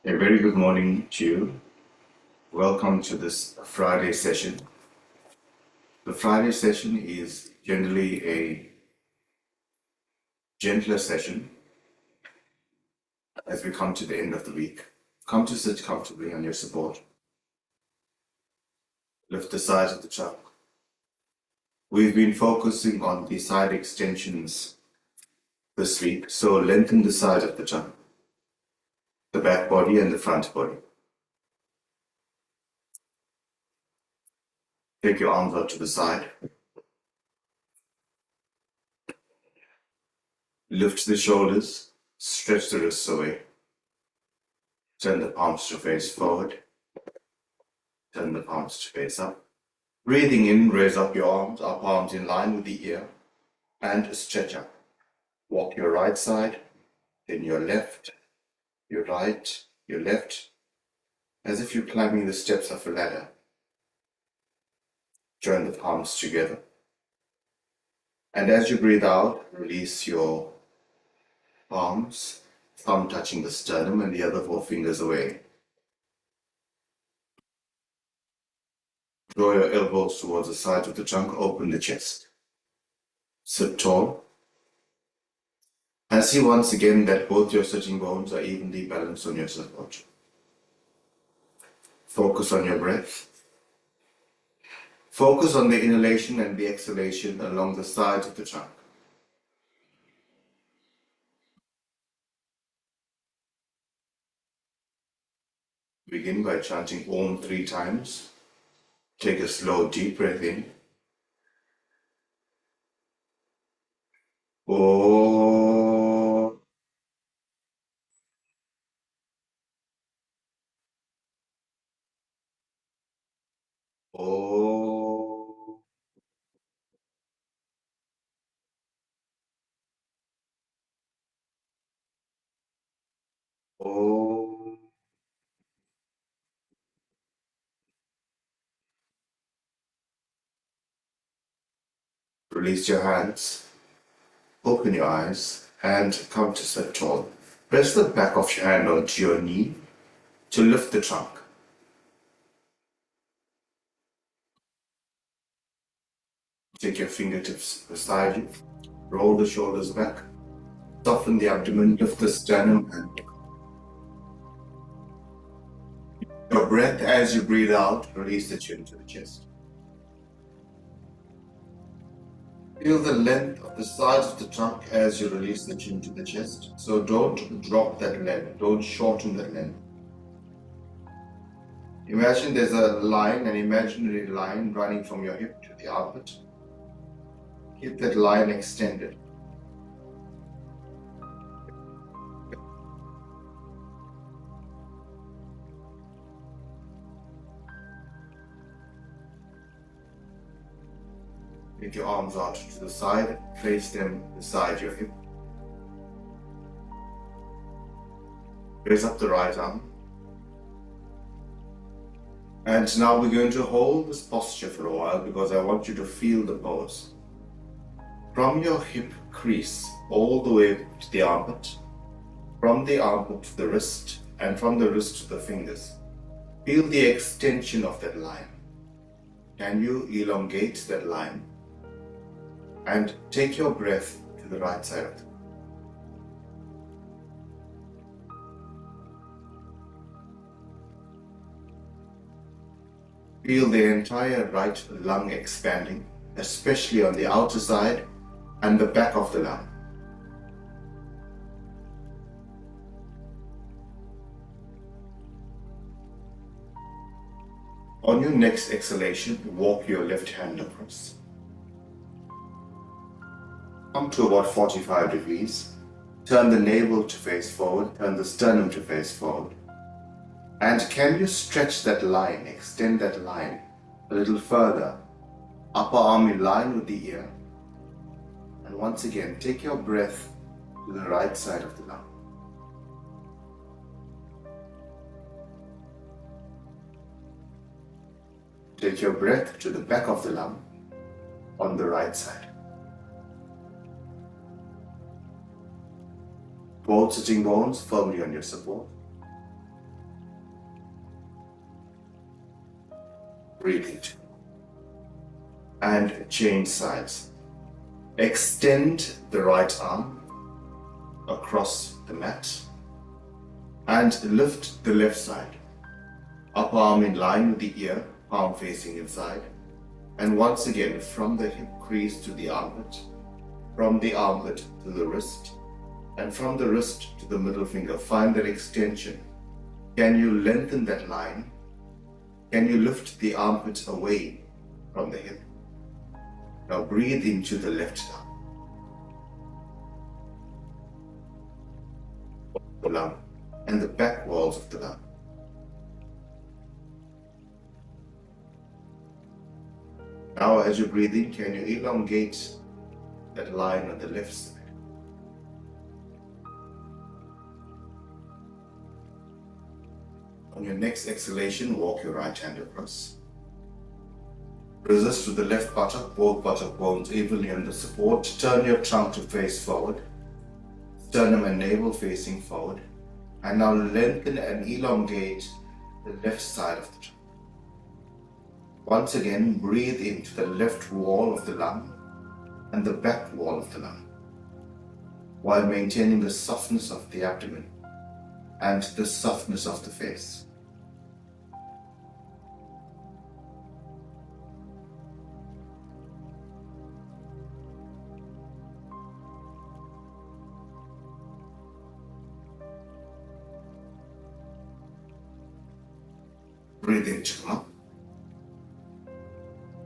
A very good morning to you. Welcome to this Friday session. The Friday session is generally a gentler session as we come to the end of the week. Come to sit comfortably on your support. Lift the sides of the trunk. We've been focusing on the side extensions this week, so lengthen the sides of the trunk, the back body and the front body. Take your arms out to the side. Lift the shoulders, stretch the wrists away. Turn the palms to face forward. Turn the palms to face up. Breathing in, raise up your arms, our palms in line with the ear, and stretch up. Walk your right side, then your left, your right, your left, as if you're climbing the steps of a ladder. Join the palms together. And as you breathe out, release your palms, thumb touching the sternum and the other four fingers away. Draw your elbows towards the sides of the trunk, open the chest. Sit tall. And see once again that both your sitting bones are evenly balanced on your support. Focus on your breath. Focus on the inhalation and the exhalation along the sides of the trunk. Begin by chanting Om 3 times. Take a slow, deep breath in. Om. Om. Om. Release your hands. Open your eyes and come to sit tall. Press the back of your hand onto your knee to lift the trunk. Take your fingertips beside you. Roll the shoulders back. Soften the abdomen, lift the sternum and your breath as you breathe out, release the chin to the chest. Feel the length of the sides of the trunk as you release the chin to the chest. So don't drop that length, don't shorten that length. Imagine there's a line, an imaginary line running from your hip to the armpit. Keep that line extended. Take your arms out to the side, place them beside your hip. Raise up the right arm. And now we're going to hold this posture for a while because I want you to feel the pose. From your hip crease all the way to the armpit, from the armpit to the wrist, and from the wrist to the fingers. Feel the extension of that line. Can you elongate that line? And take your breath to the right side of it. Feel the entire right lung expanding, especially on the outer side and the back of the lung. On your next exhalation, walk your left hand across. Come to about 45 degrees. Turn the navel to face forward, turn the sternum to face forward. And can you stretch that line, extend that line a little further? Upper arm in line with the ear. And once again, take your breath to the right side of the lung. Take your breath to the back of the lung on the right side. Both sitting bones firmly on your support. Breathe into. And change sides. Extend the right arm across the mat and lift the left side. Upper arm in line with the ear, palm facing inside. And once again, from the hip crease to the armpit, from the armpit to the wrist, and from the wrist to the middle finger, find that extension. Can you lengthen that line? Can you lift the armpit away from the hip? Now breathe into the left lung and the back walls of the lung. Now as you breathe in, can you elongate that line on the left side? On your next exhalation, walk your right hand across. Resist with the left buttock, both buttock bones evenly under support. Turn your trunk to face forward. Sternum and navel facing forward. And now lengthen and elongate the left side of the trunk. Once again, breathe into the left wall of the lung and the back wall of the lung, while maintaining the softness of the abdomen and the softness of the face. Breathe into come up.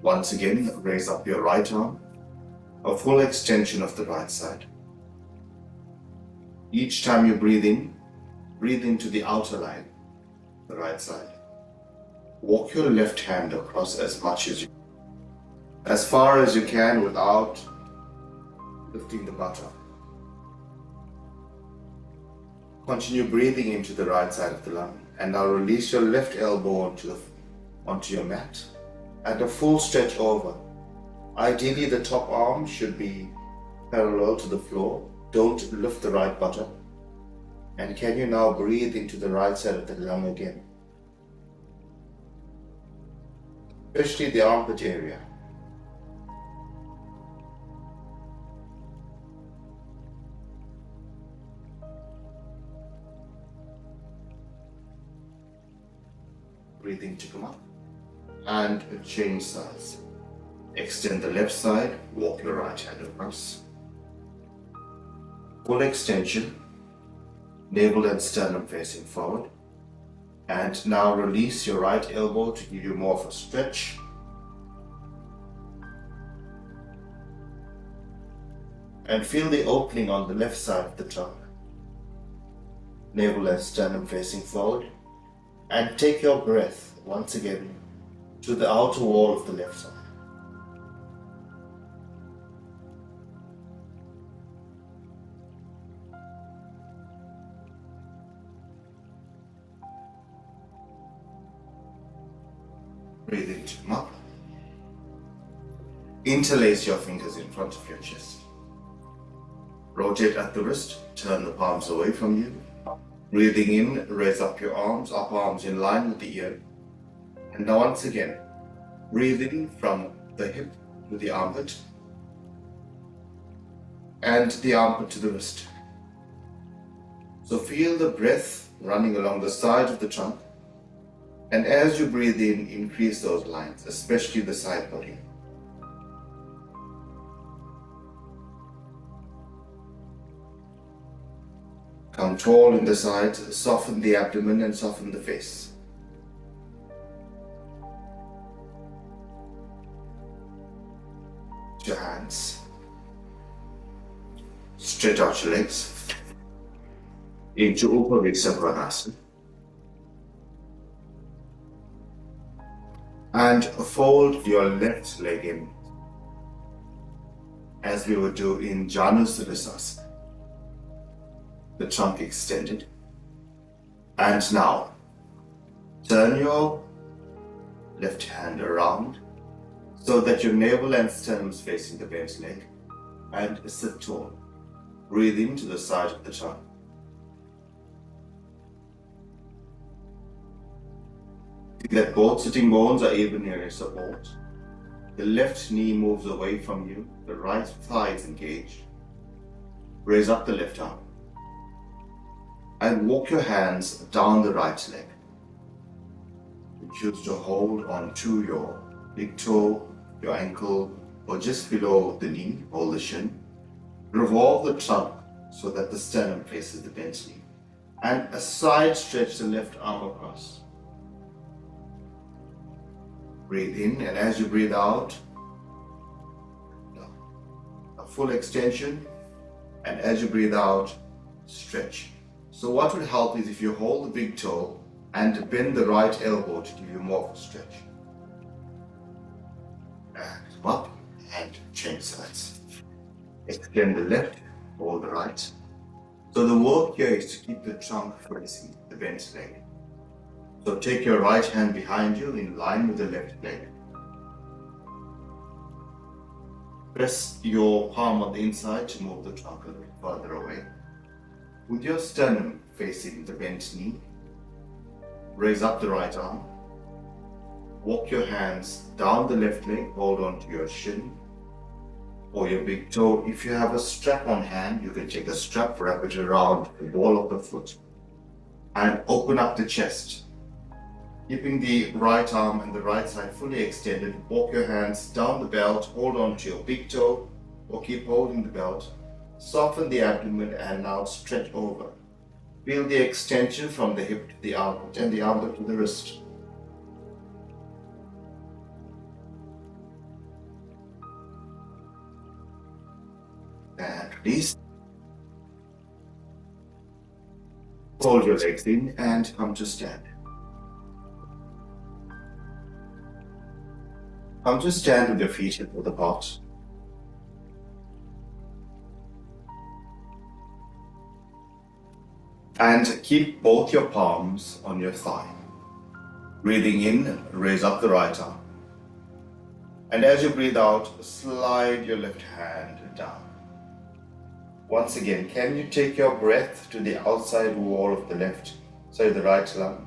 Once again, raise up your right arm, a full extension of the right side. Each time you breathe in, breathe into the outer line, the right side. Walk your left hand across as much as you can, as far as you can without lifting the buttock. Continue breathing into the right side of the lung, and now release your left elbow onto your mat and a full stretch over. Ideally, the top arm should be parallel to the floor. Don't lift the right buttock. And can you now breathe into the right side of the lung again? Especially the armpit area. Breathing to come up and change sides. Extend the left side, walk your right hand across. Full extension, navel and sternum facing forward. And now release your right elbow to give you more of a stretch. And feel the opening on the left side of the trunk. Navel and sternum facing forward. And take your breath once again to the outer wall of the left side. Breathe into come up. Interlace your fingers in front of your chest. Rotate at the wrist, turn the palms away from you. Breathing in, raise up your arms, upper arms in line with the ear. And now once again, breathe in from the hip to the armpit and the armpit to the wrist. So feel the breath running along the side of the trunk. And as you breathe in, increase those lines, especially the side body. Come tall in the sides, soften the abdomen and soften the face. Your hands. Stretch out your legs into Upaviksa Pranasana. And fold your left leg in as we would do in Janusarasana. The trunk extended. And now turn your left hand around so that your navel and sternum is facing the bent leg, and sit tall. Breathe into the side of the trunk. That both sitting bones are even near your support. The left knee moves away from you, the right thigh is engaged. Raise up the left arm and walk your hands down the right leg. You choose to hold onto your big toe, your ankle, or just below the knee, hold the shin. Revolve the trunk so that the sternum faces the bent knee. And a side stretch the left arm across. Breathe in, and as you breathe out, a full extension, and as you breathe out, stretch. So what will help is if you hold the big toe and bend the right elbow to give you more of a stretch. And come up and change sides. Extend the left, hold the right. So the work here is to keep the trunk facing the bent leg. So take your right hand behind you in line with the left leg. Press your palm on the inside to move the trunk a little further away. With your sternum facing the bent knee, raise up the right arm. Walk your hands down the left leg, hold on to your shin or your big toe. If you have a strap on hand, you can take a strap, wrap it around the ball of the foot and open up the chest. Keeping the right arm and the right side fully extended, walk your hands down the belt, hold on to your big toe or keep holding the belt. Soften the abdomen and now stretch over. Feel the extension from the hip to the armpit and the armpit to the wrist. And release. Fold your legs in and come to stand. Come to stand with your feet hip width apart. And keep both your palms on your thigh. Breathing in, raise up the right arm. And as you breathe out, slide your left hand down. Once again, can you take your breath to the outside wall of the the right lung?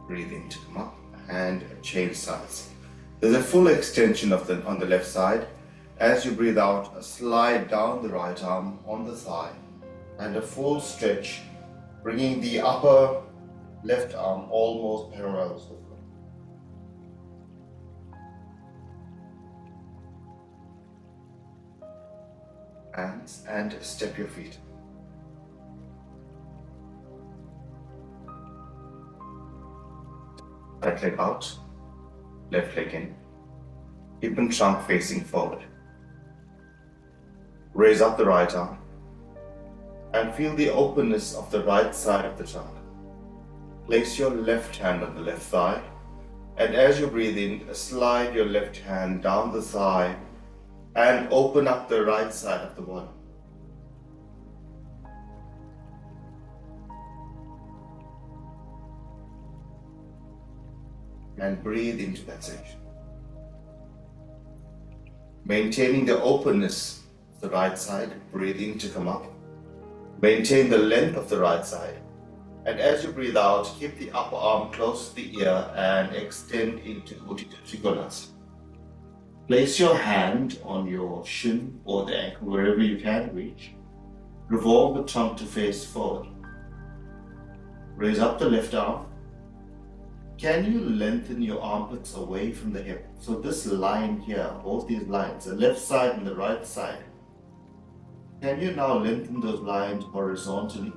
Breathe in to come up and change sides. There's a full extension on the left side. As you breathe out, slide down the right arm on the thigh and a full stretch, bringing the upper left arm almost parallel to the floor. Hands and step your feet. Right leg out, left leg in. Hip and trunk facing forward. Raise up the right arm and feel the openness of the right side of the trunk. Place your left hand on the left thigh, and as you breathe in, slide your left hand down the thigh and open up the right side of the body. And breathe into that section. Maintaining the openness of the right side, breathe in to come up. Maintain the length of the right side. And as you breathe out, keep the upper arm close to the ear and extend into Utthita Trikonasana. Place your hand on your shin or the ankle, wherever you can reach. Revolve the trunk to face forward. Raise up the left arm. Can you lengthen your armpits away from the hip? So this line here, both these lines, the left side and the right side, can you now lengthen those lines horizontally?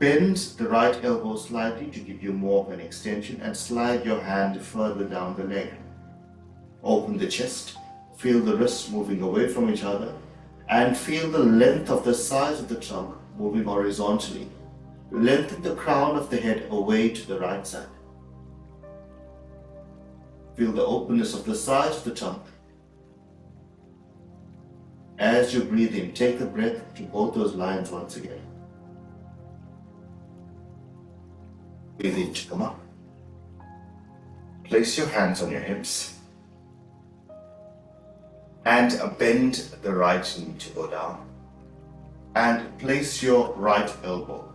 Bend the right elbow slightly to give you more of an extension and slide your hand further down the leg. Open the chest, feel the wrists moving away from each other and feel the length of the sides of the trunk moving horizontally. Lengthen the crown of the head away to the right side. Feel the openness of the sides of the trunk. As you breathe in, take the breath to both those lines once again. Breathe in to come up. Place your hands on your hips and bend the right knee to go down. And place your right elbow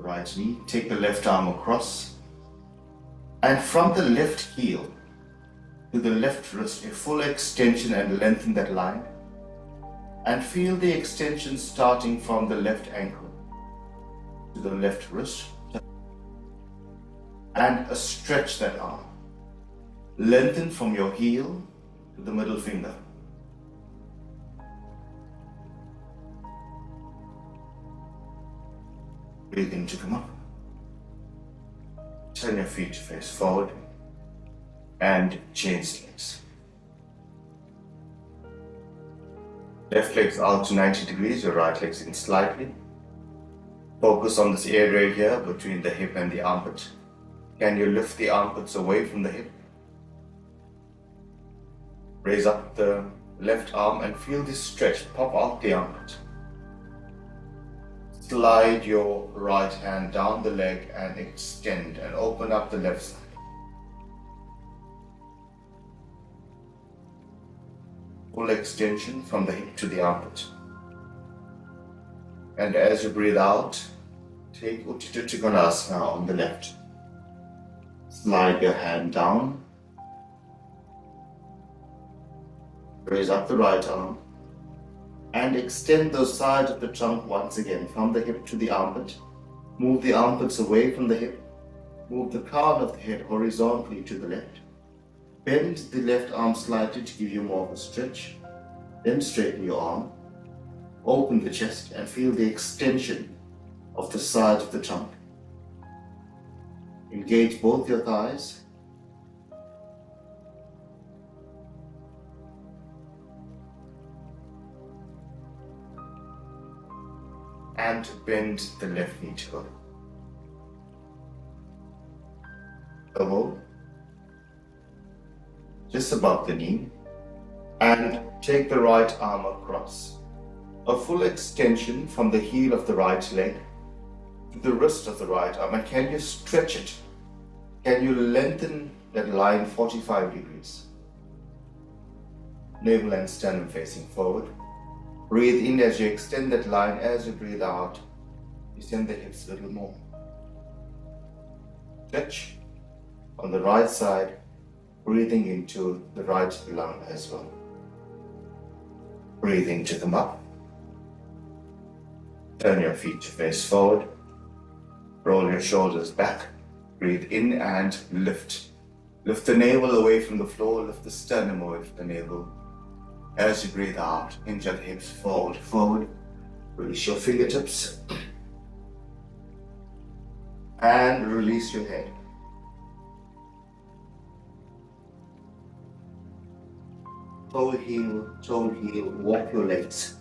right knee. Take the left arm across. And from the left heel to the left wrist, a full extension and lengthen that line. And feel the extension starting from the left ankle to the left wrist. And stretch that arm. Lengthen from your heel to the middle finger. Breathe in to come up. Turn your feet to face forward and change legs. Left leg's out to 90 degrees, your right leg's in slightly. Focus on this area here between the hip and the armpit. Can you lift the armpits away from the hip? Raise up the left arm and feel this stretch, pop out the armpit. Slide your right hand down the leg and extend and open up the left side. Full extension from the hip to the armpit. And as you breathe out, take Utthita Trikonasana on the left. Slide your hand down. Raise up the right arm. And extend those sides of the trunk once again from the hip to the armpit. Move the armpits away from the hip. Move the crown of the head horizontally to the left. Bend the left arm slightly to give you more of a stretch. Then straighten your arm. Open the chest and feel the extension of the side of the trunk. Engage both your thighs. And bend the left knee to go. Elbow just above the knee. And take the right arm across. A full extension from the heel of the right leg to the wrist of the right arm. And can you stretch it? Can you lengthen that line 45 degrees? Navel and sternum facing forward. Breathe in as you extend that line. As you breathe out, you send the hips a little more. Stretch on the right side, breathing into the right lung as well. Breathing to come up. Turn your feet to face forward. Roll your shoulders back. Breathe in and lift. Lift the navel away from the floor. Lift the sternum away from the navel. As you breathe out, hinge your hips forward. Release your fingertips. And release your head. Toe heel, walk your legs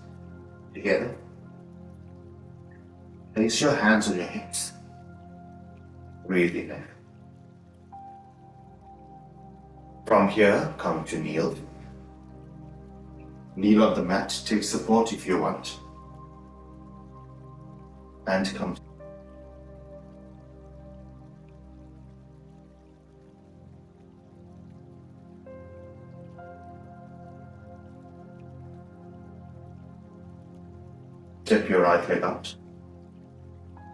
together. Place your hands on your hips. Breathe in. From here, come to kneel. Kneel on the mat, take support if you want. And come. Step your right leg out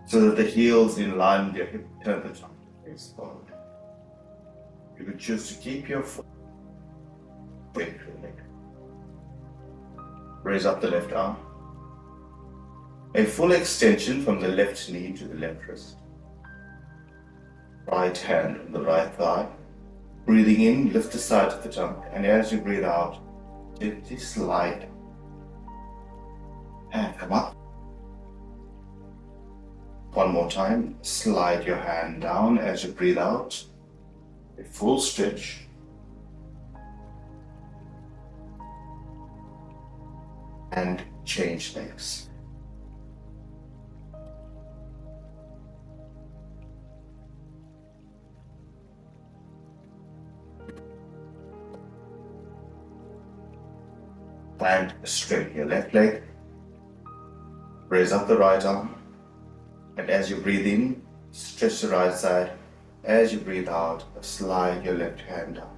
so that the heel's in line with your hip. Turn the trunk face forward. You could choose to keep your foot away from your leg. Raise up the left arm. A full extension from the left knee to the left wrist. Right hand on the right thigh. Breathing in, lift the side of the trunk, and as you breathe out, gently slide and come up. One more time, slide your hand down as you breathe out. A full stretch. And change legs. And straighten your left leg. Raise up the right arm. And as you breathe in, stretch the right side. As you breathe out, slide your left hand down.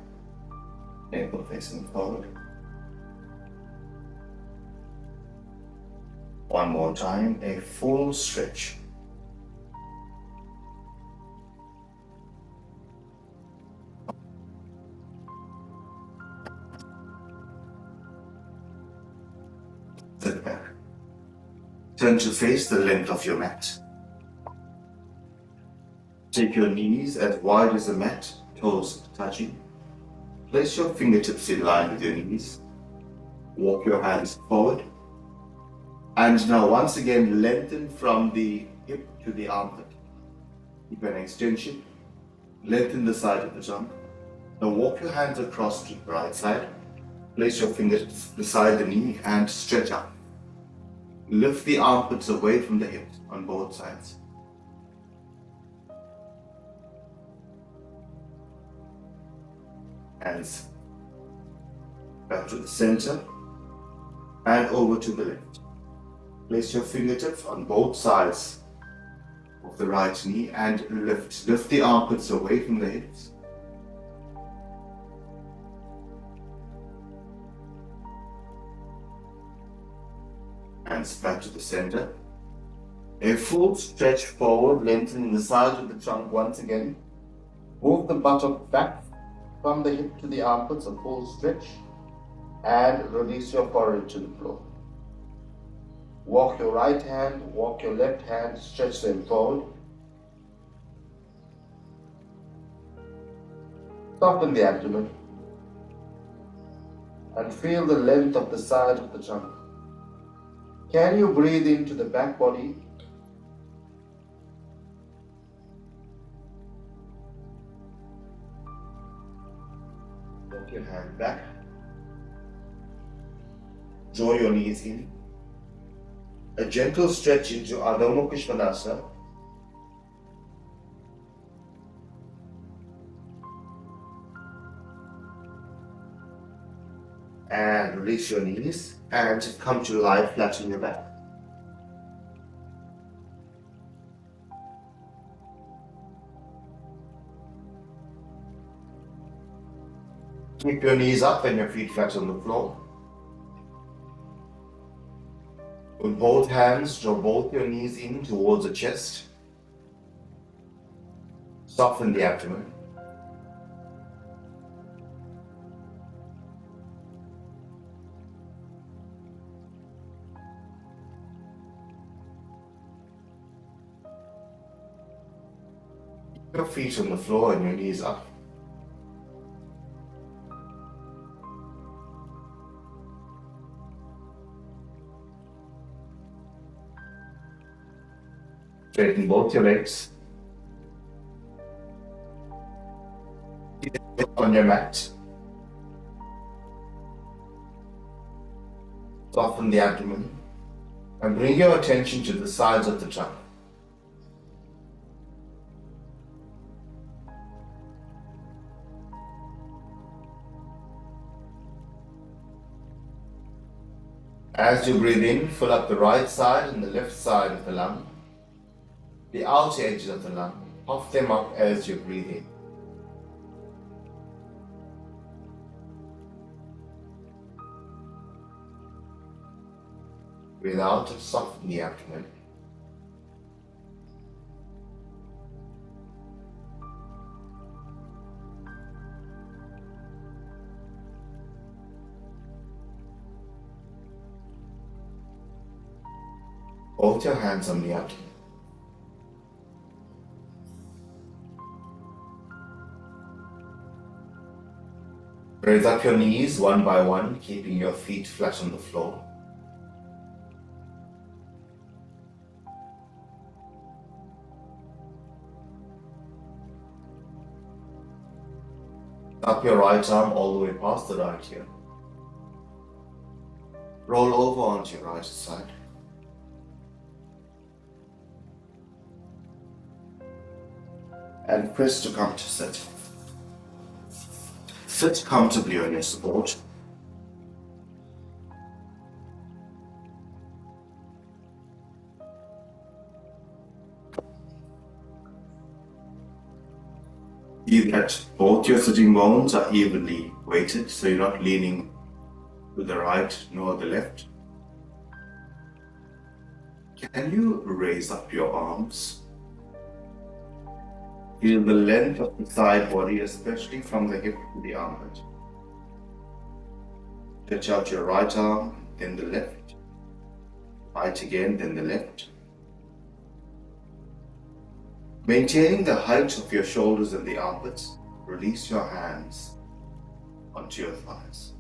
Navel facing forward. One more time, a full stretch. Turn to face the length of your mat. Take your knees as wide as the mat, toes touching. Place your fingertips in line with your knees. Walk your hands forward. And now once again, lengthen from the hip to the armpit. Keep an extension. Lengthen the side of the trunk. Now walk your hands across to the right side. Place your fingers beside the knee and stretch up. Lift the armpits away from the hips on both sides. Hands back to the center and over to the left. Place your fingertips on both sides of the right knee and lift. Lift the armpits away from the hips. Hands back to the center. A full stretch forward, lengthening the side of the trunk once again. Move the buttock back from the hip to the armpits, a full stretch, and release your forehead to the floor. Walk your right hand, walk your left hand, stretch them forward. Soften the abdomen and feel the length of the side of the trunk. Can you breathe into the back body? Walk your hand back. Draw your knees in. A gentle stretch into Adho Mukha Svanasana. And release your knees and come to lie flat on your back. Keep your knees up and your feet flat on the floor. With both hands, draw both your knees in towards the chest. Soften the abdomen. Keep your feet on the floor and your knees up. Straighten both your legs. On your mat. Soften the abdomen and bring your attention to the sides of the trunk. As you breathe in, fill up the right side and the left side of the lung. The outer edges of the lung, puff them up as you breathe in. Breathe out and soften the abdomen. Hold your hands on the abdomen. Raise up your knees one by one, keeping your feet flat on the floor. Up your right arm all the way past the right ear. Roll over onto your right side. And press to come to sit. Sit comfortably on your support. See that both your sitting bones are evenly weighted, so you're not leaning to the right nor the left. Can you raise up your arms? Feel the length of the side body, especially from the hip to the armpit. Stretch out your right arm, then the left. Right again, then the left. Maintaining the height of your shoulders and the armpits, release your hands onto your thighs.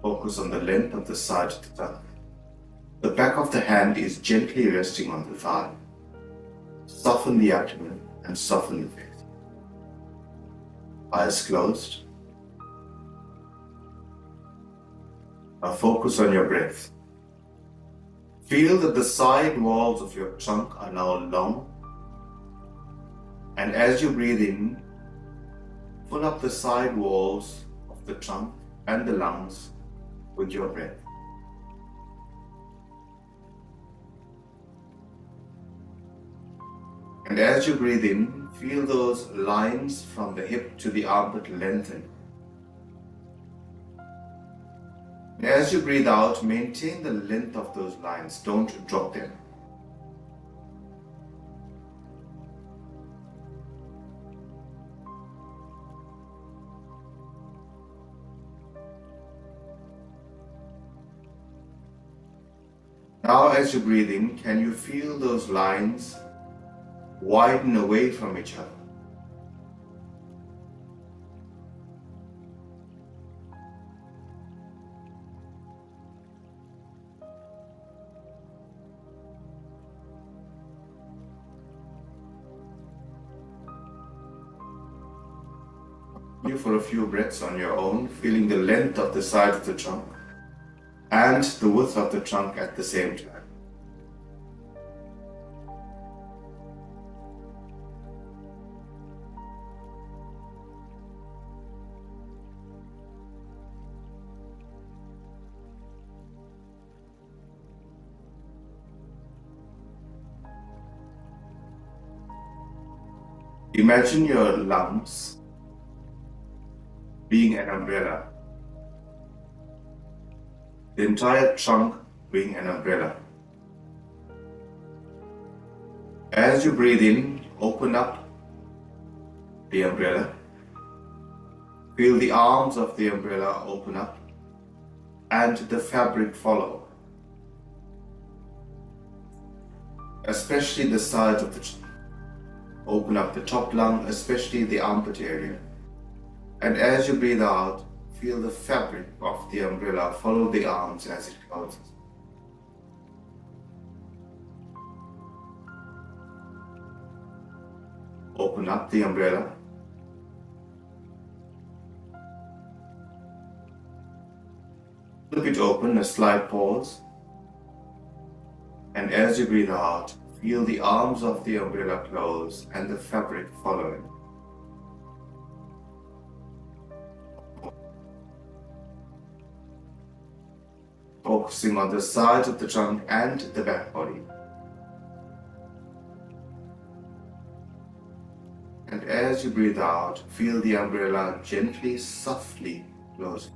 Focus on the length of the side of the thigh. The back of the hand is gently resting on the thigh. Soften the abdomen and soften the face. Eyes closed. Now focus on your breath. Feel that the side walls of your trunk are now long. And as you breathe in, fill up the side walls of the trunk and the lungs with your breath. And as you breathe in, feel those lines from the hip to the armpit lengthen. And as you breathe out, maintain the length of those lines. Don't drop them. Now as you breathe in, can you feel those lines widen away from each other? You for a few breaths on your own, feeling the length of the side of the trunk and the width of the trunk at the same time. Imagine your lungs being an umbrella, the entire trunk being an umbrella. As you breathe in, open up the umbrella. Feel the arms of the umbrella open up and the fabric follow, especially the sides of the trunk. Open up the top lung, especially the armpit area. And as you breathe out, feel the fabric of the umbrella follow the arms as it closes. Open up the umbrella. Flip it open, a slight pause. And as you breathe out, feel the arms of the umbrella close and the fabric following. Focusing on the sides of the trunk and the back body. And as you breathe out, feel the umbrella gently, softly closing.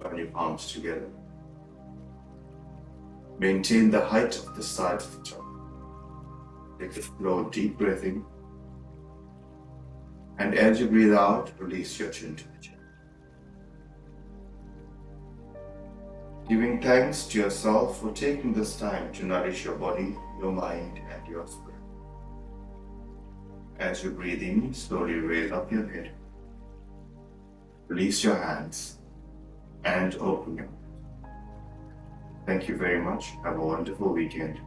Turn your palms together. Maintain the height of the sides of the trunk. Take a slow, deep breath in. And as you breathe out, release your chin to the chest. Giving thanks to yourself for taking this time to nourish your body, your mind, and your spirit. As you breathe in, slowly raise up your head. Release your hands and open your eyes. Thank you very much. Have a wonderful weekend.